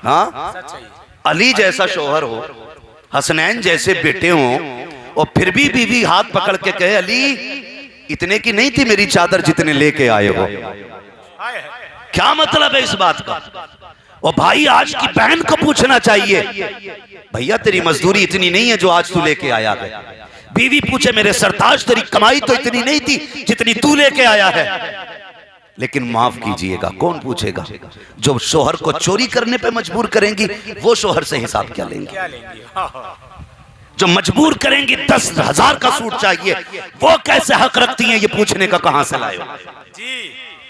हाँ, अली जैसा शोहर हो, हसनैन जैसे बेटे हो, और फिर भी बीवी हाथ पकड़ के कहे अली इतने की नहीं थी मेरी चादर जितने लेके आए हो। क्या मतलब है इस बात का? और भाई आज की बहन को पूछना चाहिए, भैया तेरी मजदूरी इतनी नहीं है जो आज तू लेके आया है। बीवी पूछे मेरे सरताज तेरी कमाई तो इतनी नहीं थी जितनी तू लेके आया है। लेकिन माफ कीजिएगा, कौन पूछेगा? जो शोहर को चोरी करने पे मजबूर करेंगी वो शोहर से हिसाब क्या लेंगे? जो मजबूर करेंगी 10,000 का सूट चाहिए, वो कैसे हक रखती हैं ये पूछने का कहां से लाए हो?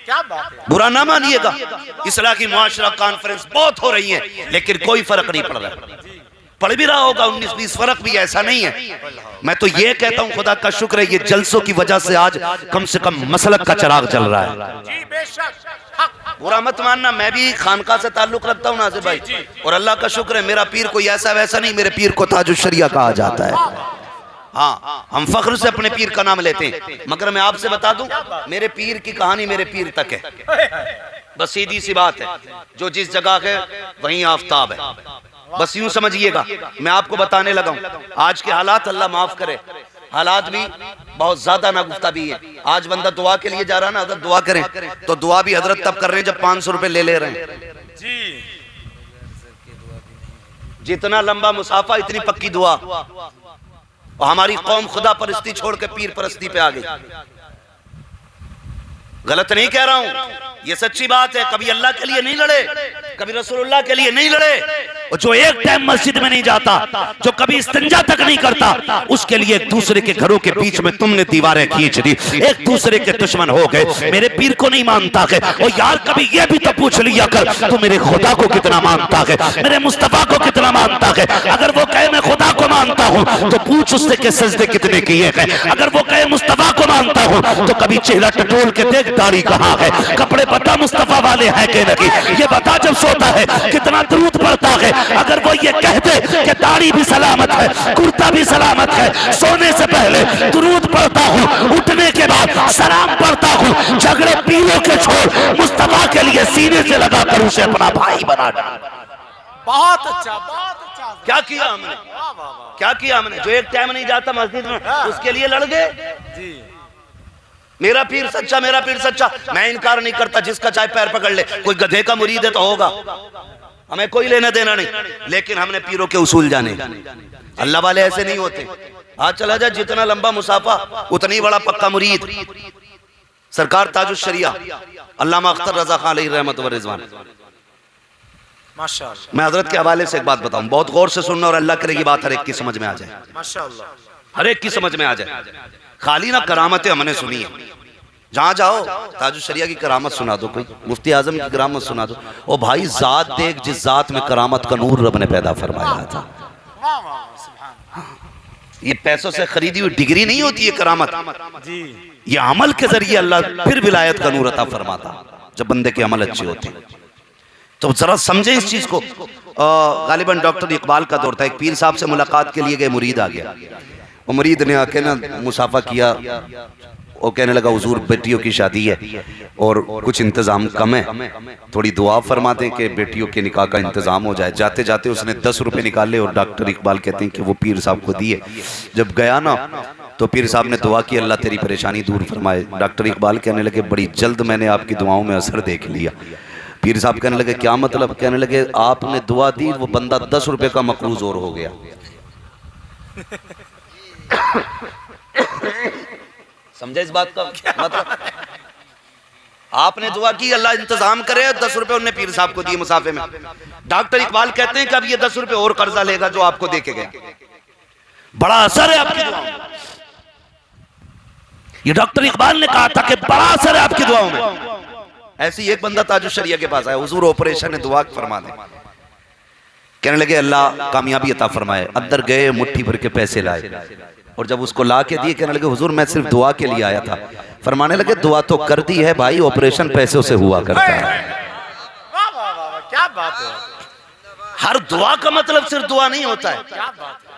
क्या बात है? बुरा ना मानिएगा, इस्लाही मुआशरा कॉन्फ्रेंस बहुत हो रही है लेकिन कोई फर्क नहीं पड़ रहा। पड़ भी रहा होगा 19-20 फर्क भी, ऐसा नहीं है। मैं तो ये कहता हूं खुदा का शुक्र है ये जलसों की वजह से आज कम से कम मसलक का चिराग जल रहा है। जी बेशक, बुरा मत मानना, मैं भी खानका से ताल्लुक रखता हूं नाज़िर भाई, और अल्लाह का शुक्र है मेरा पीर कोई ऐसा वैसा नहीं, मेरे पीर को ताजुश शरिया कहा जाता है। हाँ, हम फख्र से अपने पीर का नाम लेते हैं, मगर मैं आपसे बता दूं मेरे पीर की कहानी मेरे पीर तक है। बस सीधी सी बात है, जो जिस जगह है वहीं आफताब है, बस यूं समझिएगा। मैं आपको बताने लगा हूं आज के हालात, अल्लाह माफ करे, हालात भी बहुत ज्यादा नागुफ्ता भी है। आज बंदा दुआ के लिए जा रहा ना, अगर दुआ करें तो दुआ भी हजरत तब कर रहे हैं जब 500 रुपए ले रहे हैं जी। जितना लंबा मुसाफा इतनी पक्की दुआ, और हमारी कौम खुदा परस्ती छोड़ के पीर परस्ती पे आ गई। गलत नहीं कह रहा हूं, ये सच्ची बात है। कभी अल्लाह के लिए नहीं लड़े, कभी रसूलुल्लाह के लिए नहीं लड़े, और जो एक टाइम मस्जिद में नहीं जाता, जो कभी इस्तिंजा तक नहीं करता, उसके लिए एक दूसरे के घरों के बीच में तुमने दीवारें खींच दी, एक दूसरे के दुश्मन हो गए। मेरे पीर को नहीं मानता है, और यार कभी ये भी तो पूछ लिया कर तू मेरे खुदा को कितना मानता है, मेरे मुस्तफा को कितना मानता है। अगर वो कहे मैं खुदा को मानता हूँ तो पूछ उससे के सजदे कितने किए हैं। अगर वो कहे मुस्तफा को मानता हूँ तो कभी चेहरा टटोल के देख दाढ़ी कहाँ है, कपड़े बता मुस्तफा वाले हैं कि नहीं, ये बता जब सोता है कितना दरूद पड़ता है। अगर वो ये कहते कि दाढ़ी भी सलामत है, कुर्ता भी सलामत है, सोने से पहले दरूद पढ़ता हूँ, उठने के बाद सलाम पढ़ता हूँ, झगड़े पीरों के छोड़ मुस्तफा के लिए सीने से लगाकर उसे अपना भाई बना डाला। बहुत अच्छा, बहुत अच्छा। क्या किया हमने, क्या किया हमने? जो एक टाइम नहीं जाता मस्जिद में उसके लिए लड़ गए जी। मेरा पीर सच्चा, मेरा पीर सच्चा, मैं इनकार नहीं करता, जिसका चाहे पैर पकड़ ले, कोई गधे का मुरीद है तो होगा, हमें कोई लेना देना नहीं, लेकिन हमने पीरों के उसूल जाने। अल्लाह वाले ऐसे नहीं होते। आज चला जाए जितना लंबा मुसाफा उतनी बड़ा पक्का मुरीद। सरकार ताजुश शरिया अल्लामा अख्तर रजा खान अलैहि रहमत व रिजवान, माशाअल्लाह। मैं हजरत के हवाले से एक बात बताऊं, बहुत गौर से सुनना, और अल्लाह करे ये बात हर एक की समझ में आ जाए, माशाअल्लाह, हर एक की समझ में आ जाए। खाली ना करामतें हमने सुनी है, जहां जाओ ताजुश शरिया की करामत सुना दो, कोई मुफ्ती आजम की करामत सुना दो, और भाई जात देख जिस जात में करामत का नूर रब ने पैदा फरमाया था। ये पैसों से खरीदी हुई डिग्री नहीं होती है करामत जी, ये अमल के जरिए अल्लाह फिर विलायत का नूर अता फरमाता जब बंदे के अमल अच्छे होते हैं। तो जरा समझे इस चीज को। गालिबन डॉक्टर इकबाल का दौर था, एक पीर साहब से मुलाकात के लिए गए, मुरीद आ गया, वो मुरीद ने आके ना मुसाफा किया, वो कहने लगा हुजूर बेटियों की शादी है और कुछ इंतजाम कम है, थोड़ी दुआ फरमा दें कि बेटियों के निकाह का इंतजाम हो जाए। जाते जाते उसने 10 रुपए निकाले और डॉक्टर इकबाल कहते हैं कि वो पीर साहब को दिए। जब गया ना तो पीर साहब ने दुआ की, अल्लाह तेरी परेशानी दूर फरमाए। डॉक्टर इकबाल कहने लगे बड़ी जल्द मैंने आपकी दुआओं में असर देख लिया। पीर साहब कहने लगे क्या मतलब? कहने लगे आपने दुआ दी, वो बंदा 10 रुपए का मकरूज और हो गया। समझे इस बात का मतलब? आपने दुआ की अल्लाह इंतजाम करे, 10 रुपए उन्होंने पीर साहब को दिए मुसाफे में। डॉक्टर इकबाल कहते हैं कि अब ये 10 रुपए और कर्जा लेगा जो आपको देके गए। बड़ा असर है आपकी दुआओं में। ये डॉक्टर इकबाल ने कहा था कि बड़ा असर है आपकी दुआओं में। ऐसे ही एक बंदा ताजुश शरिया के पास आया, हुजूर ऑपरेशन है, दुआ फरमा दे। कहने लगे अल्लाह कामयाबी अता फरमाए। अंदर गए, मुट्ठी भर के पैसे लाए और जब उसको ला के दिए कहने लगे हुजूर मैं सिर्फ दुआ के लिए आया था। फरमाने लगे दुआ तो कर दी है भाई, ऑपरेशन पैसों से हुआ करता है। वाह वाह वाह, क्या बात है। हर दुआ का मतलब सिर्फ दुआ नहीं होता है, क्या बात है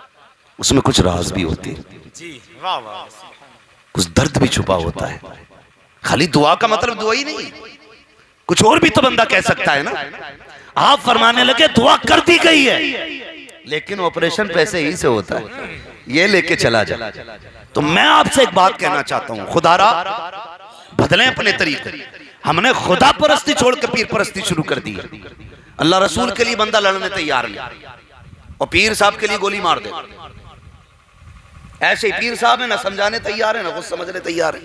उसमें कुछ राज भी होते हैं जी। वाह वाह, कुछ दर्द भी छुपा होता है। खाली दुआ का मतलब दुआ ही नहीं, कुछ और भी तो बंदा कह सकता है ना। आप फरमाने लगे दुआ कर दी गई है, लेकिन ऑपरेशन पैसे ही से होता है, ये लेके चला जा। तो मैं आपसे एक बात कहना चाहता हूं, खुदारा बदलें अपने तरीके। हमने खुदा परस्ती छोड़ के पीर परस्ती शुरू कर दी है। अल्लाह रसूल के लिए बंदा लड़ने तैयार नहीं और पीर साहब के लिए गोली मार दे। ऐसे ही पीर साहब है ना समझाने तैयार है ना कुछ समझने तैयार है।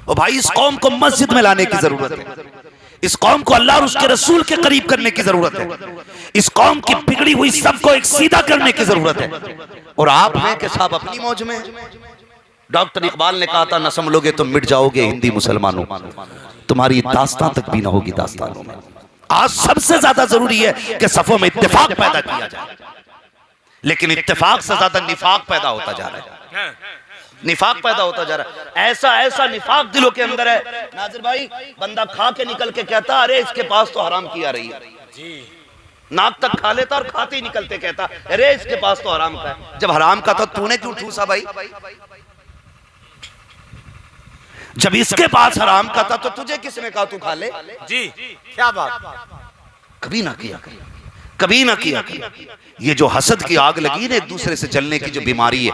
और भाई इस कौम को मस्जिद में लाने की जरूरत है, इस कौम को अल्लाह और उसके रसूल के करीब करने की जरूरत है, इस कौम की बिगड़ी हुई सबको एक सीधा करने की जरूरत है। और आप हैं कि साहब अपनी मौज में। डॉक्टर इकबाल ने कहा था न संभलोगे तो मिट जाओगे हिंदी मुसलमानों, तुम्हारी दास्तां तक भी ना होगी दास्तानों में। आज सबसे ज्यादा जरूरी है कि सफों में इत्तेफाक पैदा किया जाए, लेकिन इत्तेफाक से ज्यादा निफाक पैदा होता जा रहा है, निफाक पैदा होता जा रहा है। ऐसा ऐसा निफाक दिलों के अंदर है नाजिर भाई, बंदा खा के निकल के कहता अरे इसके पास तो हराम किया रही है जी, नाक तक खा लेता और खाते ही निकलते कहता अरे इसके पास तो हराम का है। जब हराम का था तूने क्यों ठूसा भाई? जब इसके पास हराम का था तो तुझे किसने कहा तू खा ले? जी क्या बात, कभी ना किया, कभी ना किया। ये जो हसद की आग लगी ना एक दूसरे से जलने की जो बीमारी है,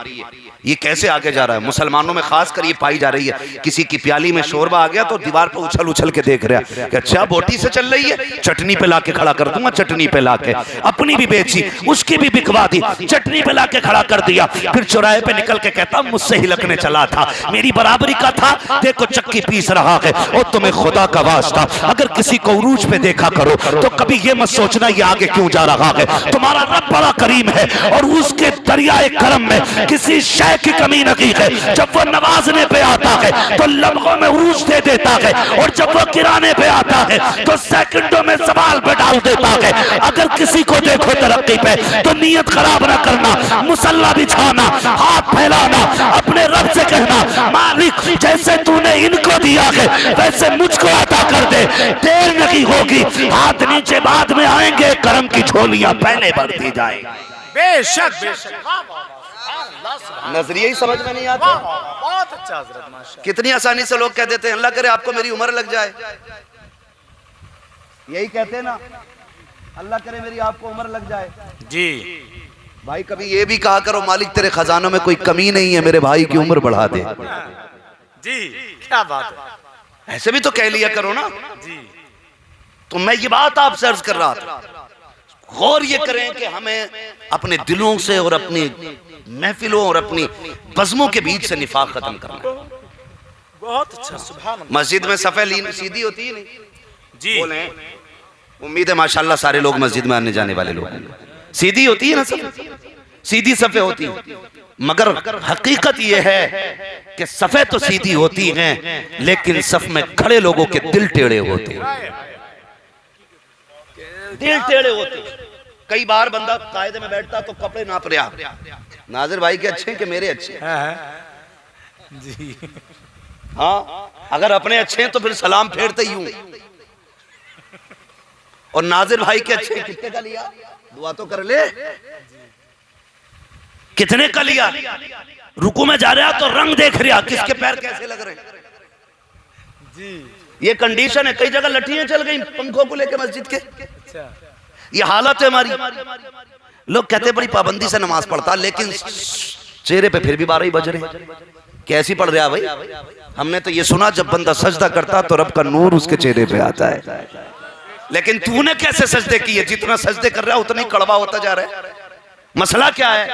ये कैसे आगे जा रहा है? मुसलमानों में खास कर ये पाई जा रही है। किसी की प्याली में शोरबा आ गया तो दीवार पे उछल उछल के देख रहा है कि अच्छा बोटी से चल रही है, चटनी पे लाके खड़ा कर दूंगा, चटनी पे लाके। अपनी भी बेची, उसकी भी बिकवा दी, चटनी पे लाके खड़ा कर दिया। फिर चौराहे पे निकल के कहता मुझसे हिलकने चला था, मेरी बराबरी का था, देखो चक्की पीस रहा है। और तुम्हें खुदा का वास्ता अगर किसी को उरूज पे देखा करो तो कभी ये मत सोचना ये आगे क्यों जा रहा है। तुम्हारा रब बड़ा करीम है और उसके दरियाए करम में किसी शय की कमी नहीं है। जब वो नवाजने पे आता है तो लम्हों में उरूज दे देता है, और जब वो गिराने पे आता है तो सेकंडों में सवाल पे डाल देता है। अगर किसी को देखो तरक्की पे तो नीयत खराब ना करना, मुसल्ला बिछाना, हाथ फैलाना, अपने रब से कहना मालिक जैसे तूने इनको दिया है वैसे मुझको अता कर दे, देर नहीं होगी, हाथ नीचे बाद में आएंगे, करम की झोलियां पहले बढ़ती जाएंगी। बेशक बेशक, नजरिया ही समझ में नहीं आता। बहुत अच्छा हजरत, माशाअल्लाह। कितनी आसानी से लोग कह देते हैं अल्लाह करे आपको मेरी उम्र लग जाए, यही कहते हैं ना, अल्लाह करे मेरी आपको उम्र लग जाए जी। भाई कभी ये भी कहा करो मालिक तेरे खजानों में कोई कमी नहीं है, मेरे भाई की उम्र बढ़ा दे। जी क्या बात है, ऐसे भी तो कह लिया करो ना जी। तो मैं ये बात आपसे अर्ज कर रहा था, गौर ये करें कि हमें अपने दिलों से और अपनी महफिलों और अपनी बज़मों के बीच से निफाक खत्म करना है। बहुत अच्छा, सुभान अल्लाह। मस्जिद में सफे सीधी होती है नहीं जी, बोले, उम्मीद है माशाल्लाह सारे लोग मस्जिद में आने जाने वाले लोग, सीधी होती है ना, सब सीधी सफे होती है, मगर हकीकत यह है कि सफे तो सीधी होती हैं लेकिन सफ में खड़े लोगों के दिल टेढ़े होते हैं, दिल टेढ़े होते हैं। कई बार बंदा कायदे में बैठता तो कपड़े नाप रहा, नाजिर भाई के अच्छे हैं कि मेरे अच्छे हैं जी। हाँ, अगर अपने अच्छे हैं तो फिर सलाम फेरते ही हूं, और नाजिर भाई के अच्छे हैं, कितने का लिया दुआ तो कर ले, कितने का लिया, रुकू में जा रहा तो रंग देख रहा किसके पैर कैसे लग रहे जी। ये कंडीशन है। कई जगह लठियां चल गई पंखों को लेकर मस्जिद के, अच्छा, ये हालत है हमारी। लोग कहते हैं बड़ी पाबंदी से नमाज पढ़ता, लेकिन चेहरे पे फिर भी 12 ही बज रहे। कैसी पढ़ रहा भाई? हमने तो ये सुना जब बंदा सजदा करता तो रब का नूर उसके चेहरे पे आता है, लेकिन तूने कैसे सजदे किए? जितना सजदे कर रहा है उतना ही कड़वा होता जा रहा है। मसला क्या है?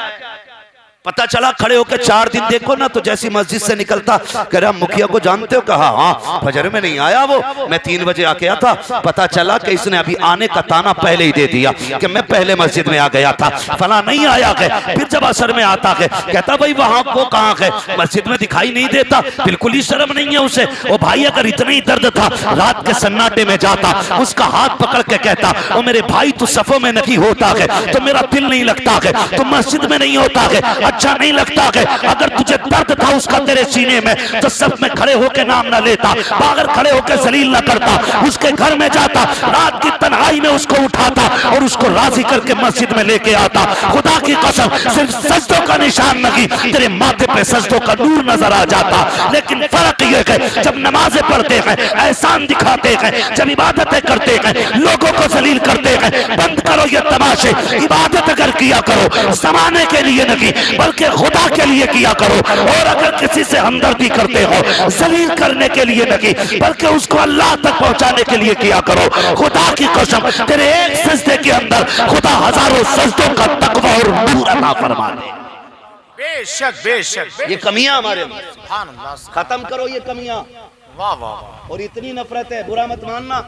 पता चला खड़े होकर 4 दिन देखो ना तो जैसी मस्जिद से निकलता कह रहा मुखिया को जानते हो? कहा हाँ, फजर में नहीं आया वो, मैं 3 बजे आके आया था, पता चला कि इसने अभी आने का ताना पहले ही दे दिया कि मैं पहले मस्जिद में आ गया था, फला नहीं आया है। फिर जब असर में आता है कहता भाई वहां वो कहाँ है, मस्जिद में दिखाई नहीं देता, बिल्कुल ही शर्म नहीं है उसे। ओ भाई अगर इतना ही दर्द था रात के सन्नाटे में जाता, उसका हाथ पकड़ के कहता ओ मेरे भाई तू सफों में नहीं होता है तो मेरा दिल नहीं लगता है, तो मस्जिद में नहीं होता है, अच्छा नहीं लगता कि अगर तुझे दर्द था उसका तेरे सीने में तो सब में खड़े होकर नाम न लेता, बाहर खड़े होकर जलील न करता, उसके घर में जाता, रात की तन्हाई में उसको उठाता और उसको राजी करके मस्जिद में लेके आता। खुदा की कसम सिर्फ सजदों का निशान नहीं, तेरे माथे पे सजदों का नूर नजर आ जाता। लेकिन फर्क यह है जब नमाजें पढ़ते हैं, एहसान दिखाते हैं, जब इबादतें करते हैं, लोगों को जलील करते हैं, बंद करो ये तमाशे, इबादत अगर किया करो समाने के लिए नहीं बल्कि खुदा के लिए किया करो। और अगर किसी से हमदर्दी करते हो जलील करने के लिए नहीं बल्कि उसको अल्लाह तक पहुंचाने के लिए किया करो। खुदा की कसम तेरे एक सजदे के अंदर खुदा हजारों सजदों का तकवा और नूर अता फरमा दे। बेशक बेशक ये कमियां हमारे अंदर, सुभान अल्लाह। खत्म करो ये कमियां। वाह वाह वाह। और इतनी नफरत है, बुरा मत मानना।